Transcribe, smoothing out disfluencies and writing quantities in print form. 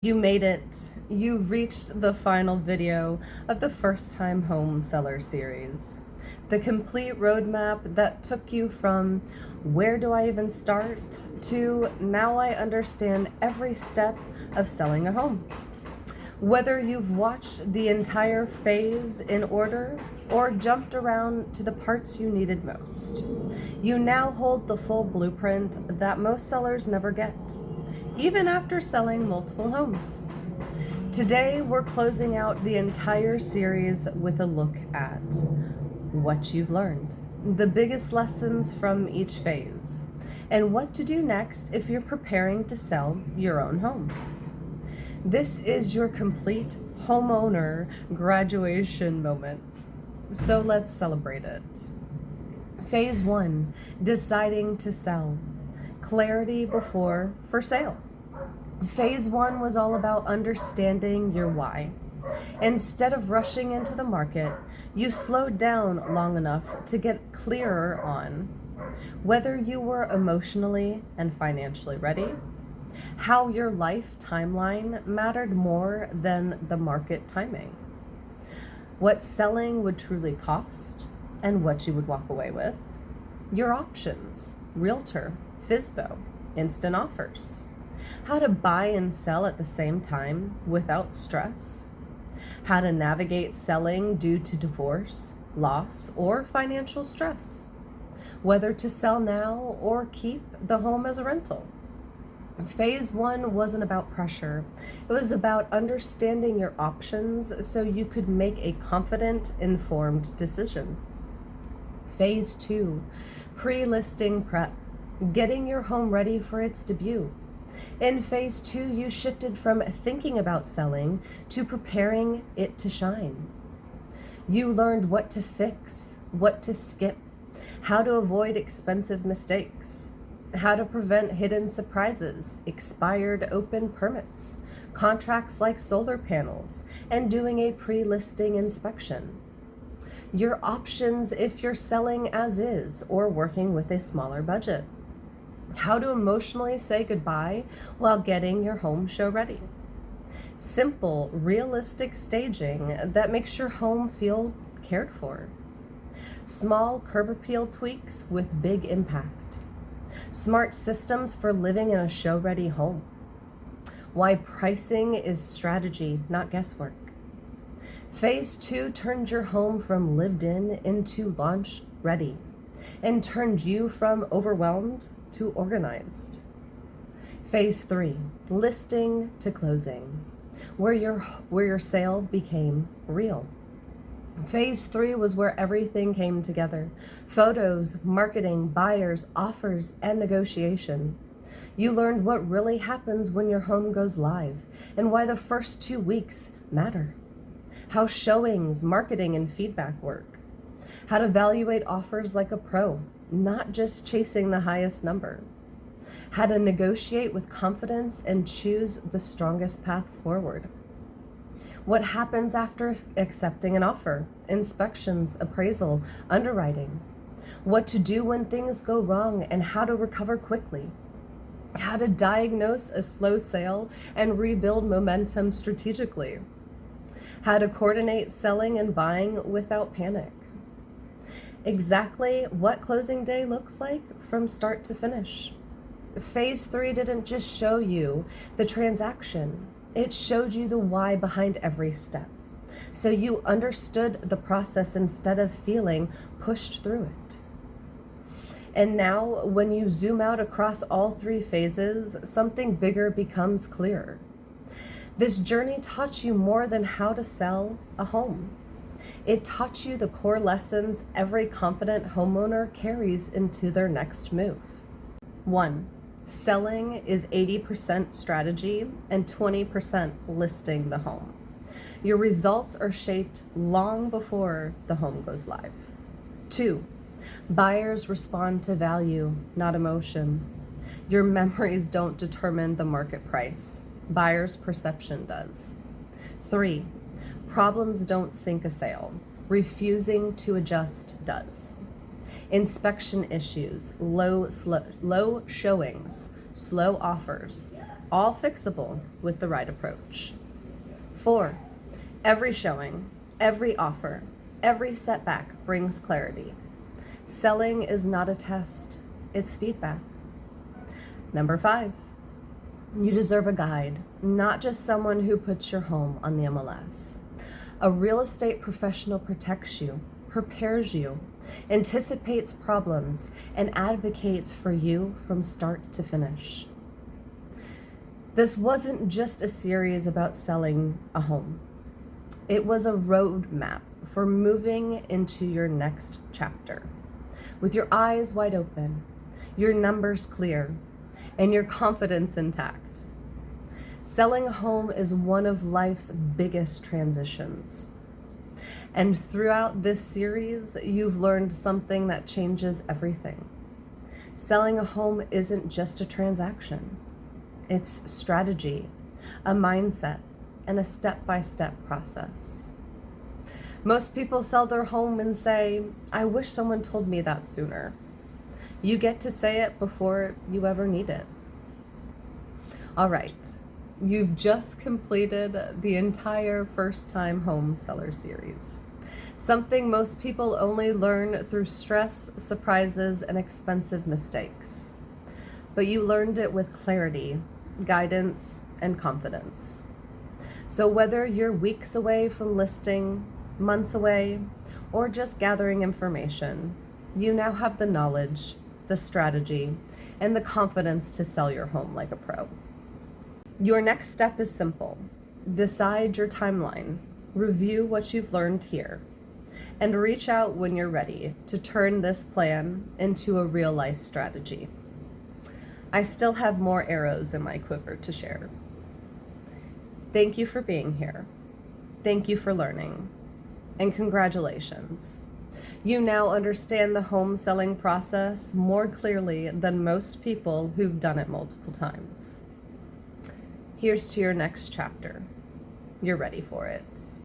You made it. You reached the final video of the First Time Home Seller series. The complete roadmap that took you from where do I even start to now I understand every step of selling a home. Whether you've watched the entire phase in order or jumped around to the parts you needed most, you now hold the full blueprint that most sellers never get, even after selling multiple homes. Today, we're closing out the entire series with a look at what you've learned, the biggest lessons from each phase, and what to do next if you're preparing to sell your own home. This is your complete homeowner graduation moment, so let's celebrate it. Phase 1, deciding to sell. Clarity before for sale. Phase 1 was all about understanding your why. Instead of rushing into the market, you slowed down long enough to get clearer on whether you were emotionally and financially ready, how your life timeline mattered more than the market timing, what selling would truly cost and what you would walk away with, your options, realtor, FSBO, instant offers, how to buy and sell at the same time without stress, how to navigate selling due to divorce, loss, or financial stress, whether to sell now or keep the home as a rental. Phase 1 wasn't about pressure. It was about understanding your options so you could make a confident, informed decision. Phase 2, pre-listing prep, getting your home ready for its debut. In Phase 2, you shifted from thinking about selling to preparing it to shine. You learned what to fix, what to skip, how to avoid expensive mistakes, how to prevent hidden surprises, expired open permits, contracts like solar panels, and doing a pre-listing inspection. Your options if you're selling as is or working with a smaller budget. How to emotionally say goodbye while getting your home show ready. Simple, realistic staging that makes your home feel cared for. Small curb appeal tweaks with big impact. Smart systems for living in a show-ready home. Why pricing is strategy, not guesswork. Phase 2 turned your home from lived in into launch ready and turned you from overwhelmed to organized. Phase 3, listing to closing, where your sale became real. Phase 3 was where everything came together. Photos, marketing, buyers, offers, and negotiation. You learned what really happens when your home goes live and why the first 2 weeks matter. How showings, marketing, and feedback work. How to evaluate offers like a pro, not just chasing the highest number. How to negotiate with confidence and choose the strongest path forward. What happens after accepting an offer, inspections, appraisal, underwriting. What to do when things go wrong and how to recover quickly. How to diagnose a slow sale and rebuild momentum strategically. How to coordinate selling and buying without panic. Exactly what closing day looks like from start to finish. Phase 3 didn't just show you the transaction. It showed you the why behind every step, so you understood the process instead of feeling pushed through it. And now, when you zoom out across all 3 phases, something bigger becomes clearer. This journey taught you more than how to sell a home. It taught you the core lessons every confident homeowner carries into their next move. 1. Selling is 80% strategy and 20% listing the home. Your results are shaped long before the home goes live. 2, buyers respond to value, not emotion. Your memories don't determine the market price. Buyer's perception does. 3, problems don't sink a sale. Refusing to adjust does. Inspection issues, low showings, slow offers, all fixable with the right approach. 4, every showing, every offer, every setback brings clarity. Selling is not a test, it's feedback. Number 5, you deserve a guide, not just someone who puts your home on the MLS. A real estate professional protects you, prepares you, anticipates problems, and advocates for you from start to finish. This wasn't just a series about selling a home. It was a roadmap for moving into your next chapter. With your eyes wide open, your numbers clear, and your confidence intact. Selling a home is one of life's biggest transitions. And throughout this series, you've learned something that changes everything. Selling a home isn't just a transaction. It's strategy, a mindset, and a step-by-step process. Most people sell their home and say, "I wish someone told me that sooner." You get to say it before you ever need it. All right, you've just completed the entire first-time home seller series. Something most people only learn through stress, surprises, and expensive mistakes. But you learned it with clarity, guidance, and confidence. So whether you're weeks away from listing, months away, or just gathering information, you now have the knowledge, the strategy, and the confidence to sell your home like a pro. Your next step is simple. Decide your timeline, review what you've learned here, and reach out when you're ready to turn this plan into a real-life strategy. I still have more arrows in my quiver to share. Thank you for being here. Thank you for learning. And congratulations. You now understand the home selling process more clearly than most people who've done it multiple times. Here's to your next chapter. You're ready for it.